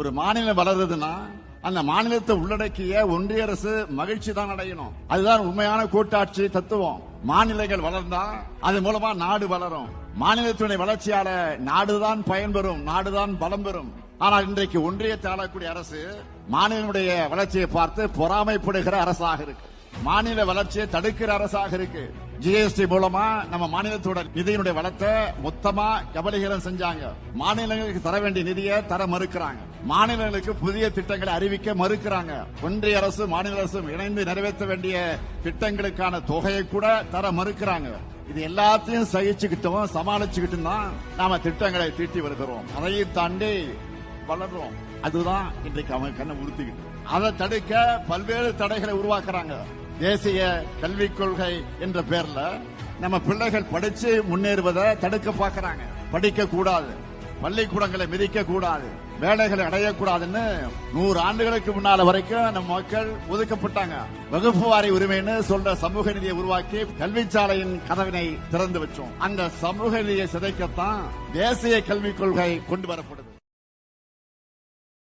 ஒரு மாநிலம் வளருதுன்னா அந்த மாநிலத்தை உள்ளடக்கிய ஒன்றிய அரசு மகிழ்ச்சி தான் அடையணும். அதுதான் உண்மையான கூட்டாட்சி தத்துவம். மாநிலங்கள் வளர்ந்தா அது மூலமா நாடு வளரும். மாநிலத்தினுடைய வளர்ச்சியால நாடுதான் பயன்பெறும், நாடுதான் பலம் பெறும். ஆனால் இன்றைக்கு ஒன்றியத்தை ஆளக்கூடிய அரசு மாநிலனுடைய வளர்ச்சியை பார்த்து பொறாமைப்படுகிற அரசாக இருக்கு. மாநில வளர்ச்சியை தடுக்கிற அரசாக இருக்கு. ஜிஎஸ்டி மூலமா நம்ம மாநிலத்தோட நிதியினுடைய வளத்தை மொத்தமா கபலீகரம் செஞ்சாங்க. மாநிலங்களுக்கு தர வேண்டிய நிதியை தர மறுக்கிறாங்க. மாநிலங்களுக்கு புதிய திட்டங்களை அறிவிக்க மறுக்கிறாங்க. ஒன்றிய அரசு மாநில அரசும் இணைந்து நிறைவேற்ற வேண்டிய திட்டங்களுக்கான தொகையை கூட தர மறுக்கிறாங்க. இது எல்லாத்தையும் சகிச்சுக்கிட்டும் சமாளிச்சுக்கிட்டும் தான் நாம திட்டங்களை தீட்டி வருகிறோம். அதையும் தாண்டி வளர்றோம். அதுதான் இன்றைக்கு அவங்க கண்ணை உறுத்திக்கிட்டு அதை தடுக்க பல்வேறு தடைகளை உருவாக்குறாங்க. தேசிய கல்விக் கொள்கை என்ற பேர்ல நம்ம பிள்ளைகள் படிச்சு முன்னேறுவதை தடுக்க பார்க்கறாங்க. படிக்க கூடாது, பள்ளிக்கூடங்களை மிதிக்க கூடாது, வேலைகளை அடையக்கூடாதுன்னு 100 ஆண்டுகளுக்கு முன்னால வரைக்கும் நம்ம மக்கள் ஒதுக்கப்பட்டாங்க. வகுப்பு வாரி உரிமைன்னு சொல்ற சமூக நீதியை உருவாக்கி கல்விச்சாலையின் கதவினை திறந்து வச்சோம். அந்த சமூக நீதியை சிதைக்கத்தான் தேசிய கல்விக் கொள்கை கொண்டு வரப்படுது.